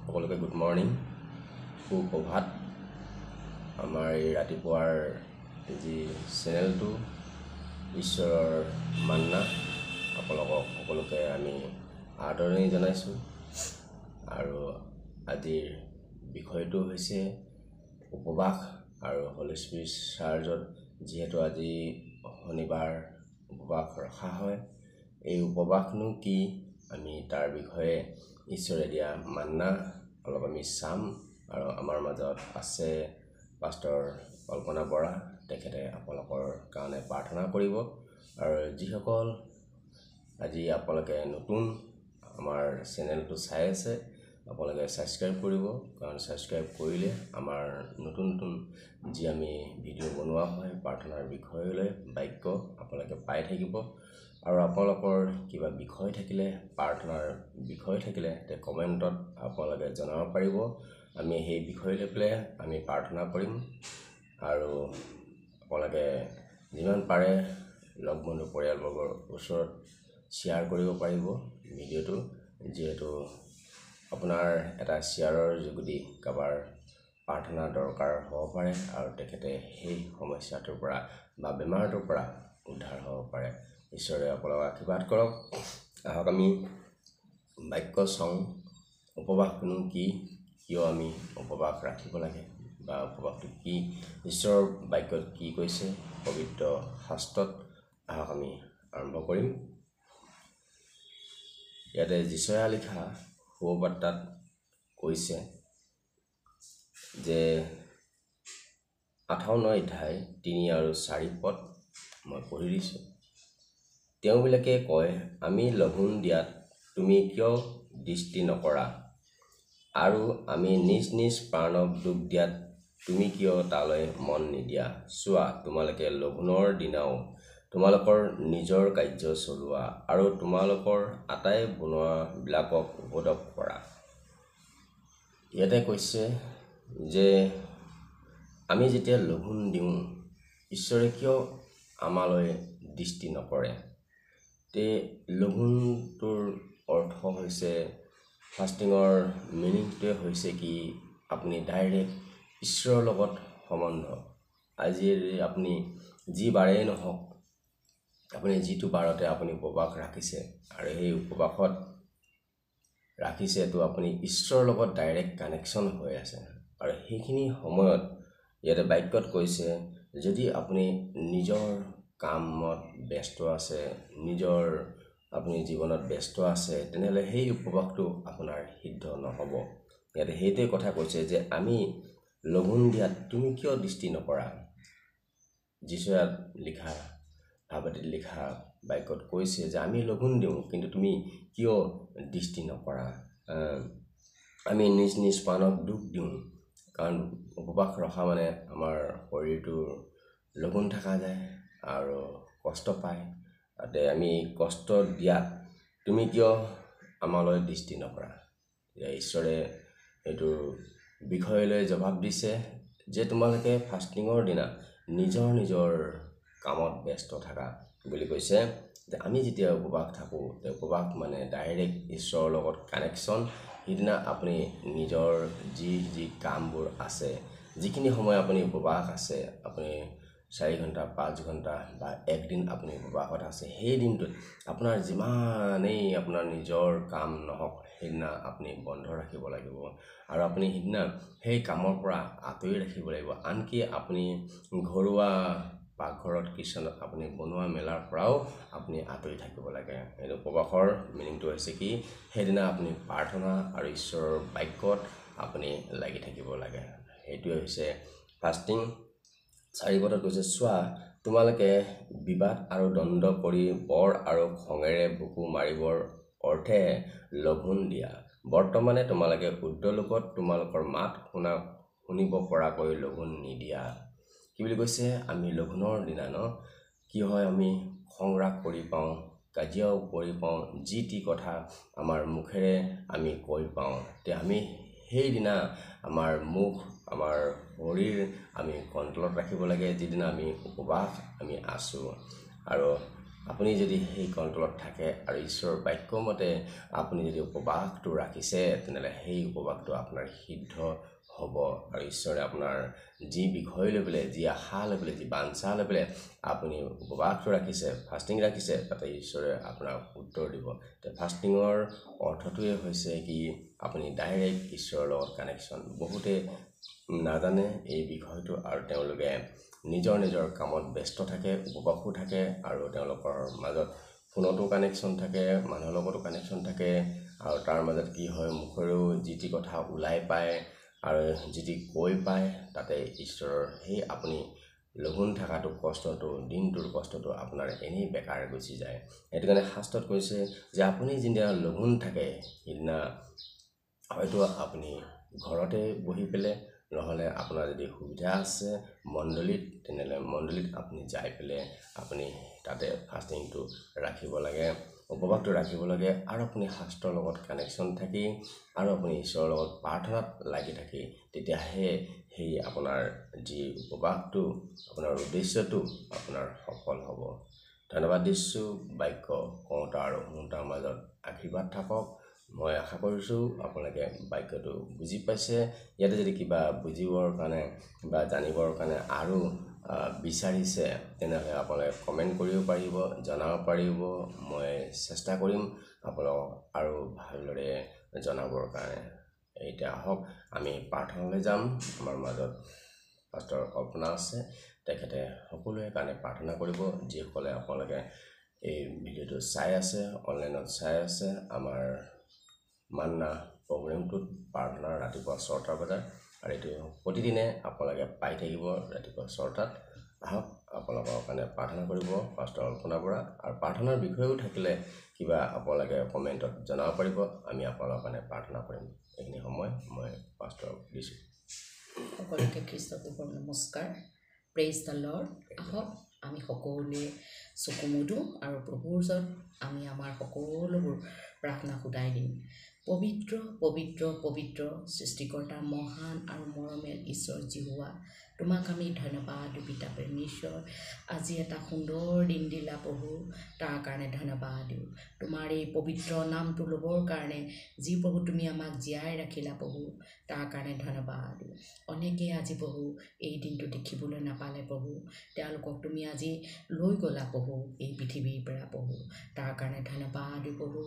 সকলোকে good morning, সুপ্ৰভাত। আমাৰ এই ৰাতিপুৱাৰ যি চেনেলটো ঈশ্বৰৰ মান্না, আপোনালোকক সকলোকে আমি আদৰণি জনাইছোঁ। আৰু আজিৰ বিষয়টো হৈছে উপবাস আৰু হলি স্পিৰিট চাৰ্চত যিহেতু আজি শনিবাৰ উপবাস ৰখা হয়। এই উপবাসনো কি, আমি তাৰ বিষয়ে ঈশ্বৰে দিয়া মান্না অলপ আমি চাম। আৰু আমাৰ মাজত আছে পাষ্টাৰ কল্পনা বৰা, তেখেতে আপোনালোকৰ কাৰণে প্ৰাৰ্থনা কৰিব। আৰু যিসকল আজি আপোনালোকে নতুন আমাৰ চেনেলটো চাই আছে, আপোনালোকে ছাবস্ক্ৰাইব কৰিব, কাৰণ ছাবস্ক্ৰাইব কৰিলে আমাৰ নতুন নতুন যি আমি ভিডিঅ' বনোৱা হয় প্ৰাৰ্থনাৰ বিষয়লৈ বাক্য আপোনালোকে পাই থাকিব। আৰু আপোনালোকৰ কিবা বিষয় থাকিলে, প্ৰাৰ্থনাৰ বিষয় থাকিলে তে কমেণ্টত আপোনালোকে জনাব পাৰিব। আমি সেই বিষয় লৈ পেলাই আমি প্ৰাৰ্থনা কৰিম। আৰু আপোনালোকে যিমান পাৰে লগ বন্ধু পৰিয়ালবৰ্গৰ ওচৰত শ্বেয়াৰ কৰিব পাৰিব ভিডিঅ'টো, যিহেতু আপোনাৰ এটা শ্বেয়াৰৰ যোগেদি কাৰোবাৰ প্ৰাৰ্থনা দৰকাৰ হ'ব পাৰে আৰু তেখেতে সেই সমস্যাটোৰ পৰা বা বেমাৰটোৰ পৰা উদ্ধাৰ হ'ব পাৰে। ঈশ্বৰে আপোনালোকক আশীৰ্বাদ কৰক। আহক আমি বাক্য চাওঁ। উপবাসনো কি, কিয় আমি উপবাস ৰাখিব লাগে, বা উপবাসটো কি, ঈশ্বৰৰ বাক্যত কি কৈছে পবিত্ৰ শাস্ত্ৰত। আহক আমি আৰম্ভ কৰিম। ইয়াতে যিচয়া লিখা সুবাৰ্তাত কৈছে যে 58 অধ্যায় 3 আৰু 4 পদ মই পঢ়ি দিছোঁ। তেওঁবিলাকে কয়, আমি লঘোণ দিয়াত তুমি কিয় দৃষ্টি নকৰা, আৰু আমি নিজ নিজ প্ৰাণক দুখ দিয়াত তুমি কিয় তালৈ মন নিদিয়া। চোৱা, তোমালোকে লঘোণৰ দিনাও তোমালোকৰ নিজৰ কাৰ্য চলোৱা, আৰু তোমালোকৰ আটাই বনোৱাবিলাকক উপদ্ৰৱ কৰা। ইয়াতে কৈছে যে আমি যেতিয়া লঘোণ দিওঁ, ঈশ্বৰে কিয় আমালৈ দৃষ্টি নকৰে। তে লঘোণটোৰ অৰ্থ হৈছে, ফাষ্টিঙৰ মিনিংটোৱে হৈছে কি, আপুনি ডাইৰেক্ট ঈশ্বৰৰ লগত সম্বন্ধ। আজি আপুনি যি বাৰেই নহওক, আপুনি যিটো বাৰতে আপুনি উপবাস ৰাখিছে আৰু সেই উপবাসত ৰাখিছেতো আপুনি ঈশ্বৰৰ লগত ডাইৰেক্ট কানেকশ্যন হৈ আছে। আৰু সেইখিনি সময়ত ইয়াতে বাক্যত কৈছে, যদি আপুনি নিজৰ কামত ব্যস্ত আছে, নিজৰ আপুনি জীৱনত ব্যস্ত আছে, তেনেহ'লে সেই উপবাসটো আপোনাৰ সিদ্ধ নহ'ব। ইয়াতে সেইটোৱে কথা কৈছে যে আমি লঘোণ দিয়াত তুমি কিয় দৃষ্টি নকৰা। যিচয়াত লিখা ভাৱবাদীত লিখা বাক্যত কৈছে যে আমি লঘোণ দিওঁ, কিন্তু তুমি কিয় দৃষ্টি নকৰা। আমি নিজ নিজ প্ৰাণক দুখ দিওঁ, কাৰণ উপবাস ৰখা মানে আমাৰ শৰীৰটোৰ লঘোণ থকা যায় আৰু কষ্ট পায়। তাতে আমি কষ্ট দিয়াত তুমি কিয় আমালৈ দৃষ্টি নকৰা। ঈশ্বৰে এইটো বিষয়লৈ জবাব দিছে যে তোমালোকে ফাষ্টিঙৰ দিনা নিজৰ নিজৰ কামত ব্যস্ত থাকা বুলি কৈছে। যে আমি যেতিয়া উপবাস থাকোঁ, উপবাস মানে ডাইৰেক্ট ঈশ্বৰৰ লগত কানেকশ্যন। সিদিনা আপুনি নিজৰ যি কামবোৰ আছে, যিখিনি সময় আপুনি উপবাস আছে, আপুনি 4 ঘণ্টা 5 ঘণ্টা বা একদিন আপুনি উপবাসত আছে, সেই দিনটোত আপোনাৰ যিমানেই আপোনাৰ নিজৰ কাম নহওক, সেইদিনা আপুনি বন্ধ ৰাখিব লাগিব। আৰু আপুনি সিদিনা সেই কামৰ পৰা আঁতৰি ৰাখিব লাগিব। আনকি আপুনি ঘৰুৱা পাকঘৰত কিচেনত আপুনি বনোৱা মেলাৰ পৰাও আপুনি আঁতৰি থাকিব লাগে। এই উপবাসৰ মিনিংটো হৈছে কি, সেইদিনা আপুনি প্ৰাৰ্থনা আৰু ঈশ্বৰৰ বাক্যত আপুনি লাগি থাকিব লাগে। সেইটোৱে হৈছে ফাষ্টিং। 4 পদত কৈছে, চোৱা, তোমালোকে বিবাদ আৰু দ্বন্দ্ব কৰি বৰ আৰু খঙেৰে বুকু মাৰিবৰ অৰ্থে লঘোণ দিয়া। বৰ্তমানে তোমালোকে শুদ্ধ লোকত তোমালোকৰ মাত শুনিব পৰাকৈ লঘোণ নিদিয়া। কি বুলি কৈছে, আমি লঘোণৰ দিনা কি হয়, আমি খং ৰাগ কৰি পাওঁ, কাজিয়াও কৰি পাওঁ, যি টি কথা আমাৰ মুখেৰে আমি কৈ পাওঁ। তে আমি সেইদিনা আমাৰ মুখ, আমাৰ শৰীৰ আমি কণ্ট্ৰলত ৰাখিব লাগে, যিদিনা আমি উপবাস আমি আছোঁ। আৰু আপুনি যদি সেই কণ্ট্ৰলত থাকে আৰু ঈশ্বৰৰ বাক্য মতে আপুনি যদি উপবাসটো ৰাখিছে তেনেহ'লে সেই উপবাসটো আপোনাৰ সিদ্ধ হ'ব আৰু ঈশ্বৰে আপোনাৰ যি বিষয় লৈ পেলাই যি আশা লৈ পেলাই যি বাঞ্ছা লৈ পেলাই আপুনি উপবাসটো ৰাখিছে ফাষ্টিং ৰাখিছে তাতে ঈশ্বৰে আপোনাক উত্তৰ দিব ফাষ্টিঙৰ অৰ্থটোৱে হৈছে কি আপুনি ডাইৰেক্ট ঈশ্বৰৰ লগত কানেকশ্যন বহুতে নাজানে এই বিষয়টো আৰু তেওঁলোকে নিজৰ নিজৰ কামত ব্যস্ত থাকে উপবাসো থাকে আৰু তেওঁলোকৰ মাজত ফোনতো কানেকশ্যন থাকে মানুহৰ লগতো কানেকশ্যন থাকে আৰু তাৰ মাজত কি হয় মুখেৰেও যি টি কথা ওলাই পায় আৰু যি টি কৈ পায় তাতে ঈশ্বৰৰ সেই আপুনি লঘোণ থকাটো কষ্টটো দিনটোৰ কষ্টটো আপোনাৰ এনেই বেকাৰ গুচি যায় সেইটো কাৰণে শাস্ত্ৰত কৈছে যে আপুনি যিদিনা লঘোণ থাকে সেইদিনা হয়তো আপুনি ঘৰতে বহি পেলাই নহ'লে আপোনাৰ যদি সুবিধা আছে মণ্ডলীত তেনেহ'লে মণ্ডলীত আপুনি যাই পেলাই আপুনি তাতে ফাষ্টিংটো ৰাখিব লাগে উপবাসটো ৰাখিব লাগে আৰু আপুনি শাস্ত্ৰৰ লগত কানেকশ্যন থাকি আৰু আপুনি ঈশ্বৰৰ লগত প্ৰাৰ্থনাত লাগি থাকি তেতিয়াহে সেই আপোনাৰ যি উপবাসটো আপোনাৰ উদ্দেশ্যটো আপোনাৰ সফল হ'ব ধন্যবাদ দিছোঁ বাক্য কওঁতা আৰু শুনোতাৰ মাজত আশীৰ্বাদ থাকক মই আশা কৰিছোঁ আপোনালোকে বাক্যটো বুজি পাইছে ইয়াতে যদি কিবা বুজিবৰ কাৰণে বা জানিবৰ কাৰণে আৰু বিচাৰিছে তেনেহ'লে আপোনালোকে কমেণ্ট কৰিব পাৰিব জনাব পাৰিব মই চেষ্টা কৰিম আপোনালোকক আৰু ভালদৰে জনাবৰ কাৰণে এতিয়া আহক আমি প্ৰাৰ্থনালৈ যাম আমাৰ মাজত পাষ্টৰ কল্পনা আছে তেখেতে সকলোৰে কাৰণে প্ৰাৰ্থনা কৰিব যিসকলে আপোনালোকে এই ভিডিঅ'টো চাই আছে অনলাইনত চাই আছে আমাৰ মান্না প্ৰগ্ৰেমটোত প্ৰাৰ্থনা ৰাতিপুৱা 6টা বজাত আৰু এইটো প্ৰতিদিনে আপোনালোকে পাই থাকিব ৰাতিপুৱা 6টাত আহক আপোনালোকৰ কাৰণে প্ৰাৰ্থনা কৰিব পাষ্টৰ কল্পনা বৰা আৰু প্ৰাৰ্থনাৰ বিষয়েও থাকিলে কিবা আপোনালোকে কমেণ্টত জনাব পাৰিব আমি আপোনালোকৰ কাৰণে প্ৰাৰ্থনা কৰিম এইখিনি সময় মই পাষ্টৰক দিছোঁ সকলোকে খ্ৰীষ্টপুৰ নমস্কাৰ প্ৰেইজ দ্য লৰ্ড আহক আমি সকলোৱে চকু মুদো আৰু প্ৰভুৰ ওচৰত আমি আমাৰ সকলোবোৰ প্ৰাৰ্থনা সোধাই দিম পবিত্ৰ পবিত্ৰ পবিত্ৰ সৃষ্টিকৰ্তা মহান আৰু মৰমেল ঈশ্বৰ জিহুৱা তোমাক আমি ধন্যবাদ পিতা পৰমেশ্বৰ আজি এটা সুন্দৰ দিন দিলা প্ৰভু তাৰ কাৰণে ধন্যবাদ দিওঁ তোমাৰ এই পবিত্ৰ নামটো ল'বৰ কাৰণে যি প্ৰভু তুমি আমাক জীয়াই ৰাখিলা প্ৰভু তাৰ কাৰণে ধন্যবাদ দিওঁ অনেকে আজি প্ৰভু এই দিনটো দেখিবলৈ নাপালে প্ৰভু তেওঁলোকক তুমি আজি লৈ গ'লা প্ৰভু এই পৃথিৱীৰ পৰা প্ৰভু তাৰ কাৰণে ধন্যবাদ দিওঁ প্ৰভু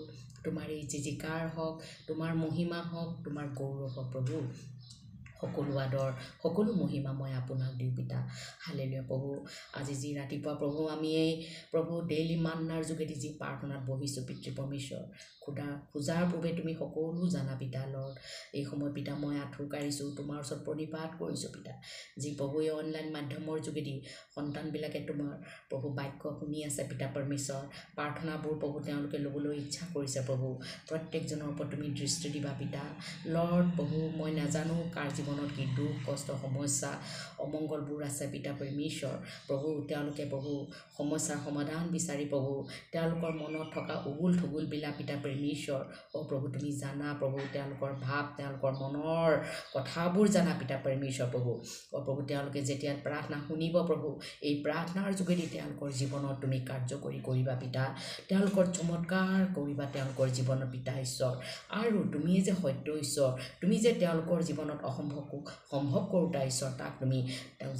তোমাৰ এই জিজিকাৰ হওক তোমাৰ মহিমা হওক তোমাৰ গৌৰৱ হওক প্ৰভু সকলো আদৰ সকলো মহিমা মই আপোনাক দিওঁ পিতা হালেলুয়া প্ৰভু আজি যি ৰাতিপুৱা প্ৰভু আমি এই প্ৰভু ডেইলি মান্নাৰ যোগেদি যি প্ৰাৰ্থনাত বহিছোঁ পিতৃ পৰমেশ্বৰ খোজাৰ পূৰ্বে তুমি সকলো জানা পিতা লৰ্ড এই সময় পিতা মই আঁঠু কাঢ়িছোঁ তোমাৰ ওচৰত প্ৰণিপাত কৰিছোঁ পিতা যি প্ৰভু এই অনলাইন মাধ্যমৰ যোগেদি সন্তানবিলাকে তোমাৰ প্ৰভু বাক্য শুনি আছে পিতা পৰমেশ্বৰ প্ৰাৰ্থনাবোৰ প্ৰভু তেওঁলোকে ল'বলৈ ইচ্ছা কৰিছে প্ৰভু প্ৰত্যেকজনৰ ওপৰত তুমি দৃষ্টি দিবা পিতা লৰ্ড প্ৰভু মই নাজানো কাৰ জীৱনত কি দুখ কষ্ট সমস্যা অমংগলবোৰ আছে পিতা পৰমেশ্বৰ প্ৰভু তেওঁলোকে প্ৰভু সমস্যাৰ সমাধান বিচাৰি প্ৰভু তেওঁলোকৰ মনত থকা উগুল থুগুলবিলাক পিতা পৰমেশ্বৰ প্ৰভু তুমি জানা প্ৰভু তেওঁলোকৰ ভাৱ তেওঁলোকৰ মনৰ কথাবোৰ জানা পিতা পৰমেশ্বৰ প্ৰভু প্ৰভু তেওঁলোকে যেতিয়া প্ৰাৰ্থনা শুনিব প্ৰভু এই প্ৰাৰ্থনাৰ যোগেদি তেওঁলোকৰ জীৱনত তুমি কাৰ্যকৰী কৰিবা পিতা তেওঁলোকৰ চমৎকাৰ কৰিবা তেওঁলোকৰ জীৱনত পিতা ঈশ্বৰ আৰু তুমি যে সত্য ঈশ্বৰ তুমি যে তেওঁলোকৰ জীৱনত অসম্ভৱকো সম্ভৱ কৰোঁতা ঈশ্বৰ তাক তুমি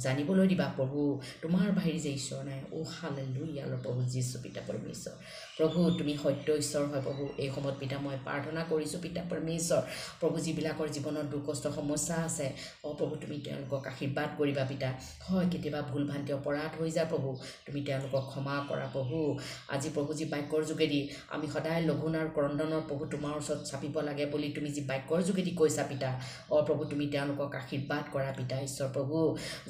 জানিবলৈ দিবা প্ৰভু তোমাৰ বাহিৰে যে ঈশ্বৰ নাই হালেলুয়া প্ৰভু যীশু পিতা পৰমেশ্বৰ প্ৰভু তুমি সত্য ঈশ্বৰ হয় প্ৰভু এই সময়ত পিতা মই প্ৰাৰ্থনা কৰিছোঁ পিতা পৰমেশ্বৰ প্ৰভু যিবিলাকৰ জীৱনত দুখ কষ্ট সমস্যা আছে প্ৰভু তুমি তেওঁলোকক আশীৰ্বাদ কৰিবা পিতা হয় কেতিয়াবা ভুল ভ্ৰান্তি অপৰাধ হৈ যায় প্ৰভু তুমি তেওঁলোকক ক্ষমা কৰা প্ৰভু আজি প্ৰভু যি বাক্যৰ যোগেদি আমি সদায় লঘোণ আৰু ক্ৰন্দনৰ প্ৰভু তোমাৰ ওচৰত চাপিব লাগে বুলি তুমি যি বাক্যৰ যোগেদি কৈছা পিতা প্ৰভু তুমি তেওঁলোকক আশীৰ্বাদ কৰা পিতা ঈশ্বৰ প্ৰভু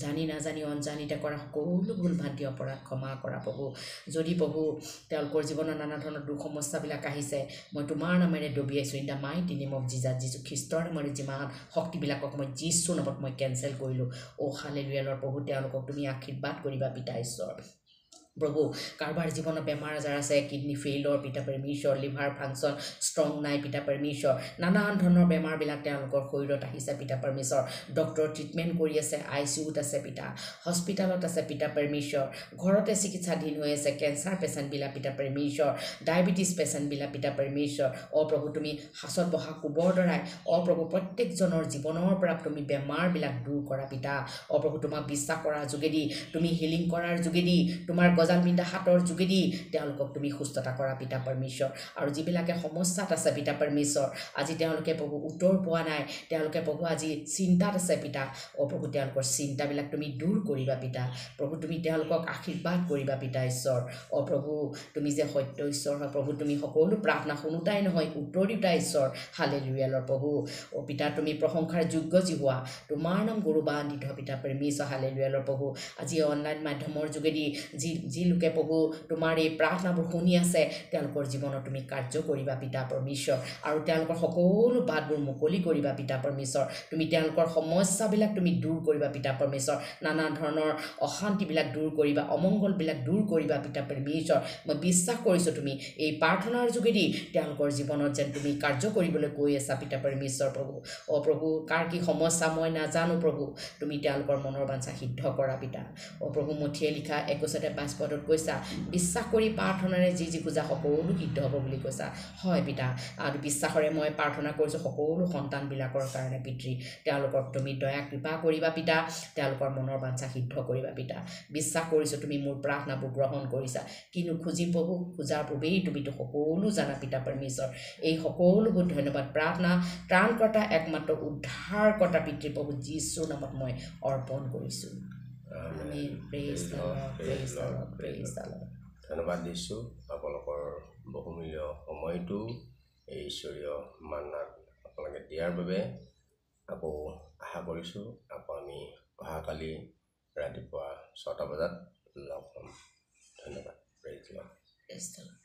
জানি নাজানি অনজানিতে কৰা সকলো ভুল ভ্ৰান্তি অপৰাধ ক্ষমা কৰা প্ৰভু যদি প্ৰভু তেওঁলোকৰ জীৱনত নানা ধৰণৰ দুখ সমস্যাবিলাক আহিছে মই তোমাৰ নামেৰে দবিয়াইছোঁ in the mighty name of Jesus যীশু খ্ৰীষ্টৰ নামেৰে যিমান শক্তিবিলাকক মই যীশুৰ নামত মই কেঞ্চেল কৰিলোঁ হালেলুয়া প্ৰভু তেওঁলোকক তুমি আশীৰ্বাদ কৰিবা পিতা ঈশ্বৰ প্ৰভু কাৰোবাৰ জীৱনত বেমাৰ আজাৰ আছে কিডনি ফেইলৰ পিতা পৰমেশ্বৰ লিভাৰ ফাংচন ষ্ট্ৰং নাই পিতা পৰমেশ্বৰ নানান ধৰণৰ বেমাৰবিলাক তেওঁলোকৰ শৰীৰত আহিছে পিতা পৰমেশ্বৰ ডক্টৰ ট্ৰিটমেণ্ট কৰি আছে ICUত আছে পিতা হস্পিটেলত আছে পিতা পৰমেশ্বৰ ঘৰতে চিকিৎসাধীন হৈ আছে কেঞ্চাৰ পেচেণ্টবিলাক পিতা পৰমেশ্বৰ ডায়েবেটিছ পেচেণ্টবিলাক পিতা পৰমেশ্বৰ প্ৰভু তুমি হাছত বহা কোবৰ দ্বাৰাই প্ৰভু প্ৰত্যেকজনৰ জীৱনৰ পৰা তুমি বেমাৰবিলাক দূৰ কৰা পিতা প্ৰভু তোমাক বিশ্বাস কৰাৰ যোগেদি তুমি হিলিং কৰাৰ যোগেদি তোমাৰ গজাল বিন্ধা হাতৰ যোগেদি তেওঁলোকক তুমি সুস্থতা কৰা পিতা পৰমেশ্বৰ আৰু যিবিলাকে সমস্যাত আছে পিতা পৰমেশ্বৰ আজি তেওঁলোকে প্ৰভু উত্তৰ পোৱা নাই তেওঁলোকে প্ৰভু আজি চিন্তাত আছে পিতা প্ৰভু তেওঁলোকৰ চিন্তাবিলাক তুমি দূৰ কৰিবা পিতা প্ৰভু তুমি তেওঁলোকক আশীৰ্বাদ কৰিবা পিতা ঈশ্বৰ প্ৰভু তুমি যে সত্য ঈশ্বৰ হয় প্ৰভু তুমি সকলো প্ৰাৰ্থনা শুনোতাই নহয় উত্তৰ দিওঁতা ঈশ্বৰ হালেলুয়া লৰ্ড প্ৰভু পিতা তুমি প্ৰশংসাৰ যোগ্য যি হোৱা তোমাৰ নাম গৌৰৱান্বিত পিতা পৰমেশ্বৰ হালেলুয়া লৰ্ড প্ৰভু আজি অনলাইন মাধ্যমৰ যোগেদি যি লোকে প্ৰভু তোমাৰ এই প্ৰাৰ্থনাবোৰ শুনি আছে তেওঁলোকৰ জীৱনত তুমি কাৰ্য কৰিবা পিতা পৰমেশ্বৰ আৰু তেওঁলোকৰ সকলো বাটবোৰ মুকলি কৰিবা পিতা পৰমেশ্বৰ তুমি তেওঁলোকৰ সমস্যাবিলাক তুমি দূৰ কৰিবা পিতা পৰমেশ্বৰ নানা ধৰণৰ অশান্তিবিলাক দূৰ কৰিবা অমংগলবিলাক দূৰ কৰিবা পিতা পৰমেশ্বৰ মই বিশ্বাস কৰিছোঁ তুমি এই প্ৰাৰ্থনাৰ যোগেদি তেওঁলোকৰ জীৱনত যেন তুমি কাৰ্য কৰিবলৈ কৈ আছা পিতা পৰমেশ্বৰ প্ৰভু প্ৰভু কাৰ কি সমস্যা মই নাজানো প্ৰভু তুমি তেওঁলোকৰ মনৰ বাঞ্ছা সিদ্ধ কৰা পিতা প্ৰভু মঠিয়ে লিখা 21:22 পদত কৈছা বিশ্বাস কৰি প্ৰাৰ্থনাৰে যি খোজা সকলো সিদ্ধ হ'ব বুলি কৈছা হয় পিতা আৰু বিশ্বাসৰে মই প্ৰাৰ্থনা কৰিছোঁ সকলো সন্তানবিলাকৰ কাৰণে পিতৃ তেওঁলোকক তুমি দয়া কৃপা কৰিবা পিতা তেওঁলোকৰ মনৰ বাঞ্ছা সিদ্ধ কৰিবা পিতা বিশ্বাস কৰিছোঁ তুমি মোৰ প্ৰাৰ্থনাবোৰ গ্ৰহণ কৰিছা কিন্তু খুজিম প্ৰভু খোজাৰ পূৰ্বেই তুমিতো সকলো জানা পিতা পৰমেশ্বৰ এই সকলোবোৰ ধন্যবাদ প্ৰাৰ্থনা ত্ৰাণকৰ্তা একমাত্ৰ উদ্ধাৰকৰ্তা পিতৃ প্ৰভু যীশুৰ নামত মই অৰ্পণ কৰিছোঁ amen praise the lord praise the lord praise the lord ধন্যবাদ দিছোঁ আপোনালোকৰ বহুমূল্য সময়টো এই ঈশ্বৰীয় মান্নাত আপোনালোকে দিয়াৰ বাবে আকৌ আশা কৰিছোঁ আকৌ আমি অহাকালি ৰাতিপুৱা 6টা বজাত লগ হ'ম ধন্যবাদ praise the lord praise the lord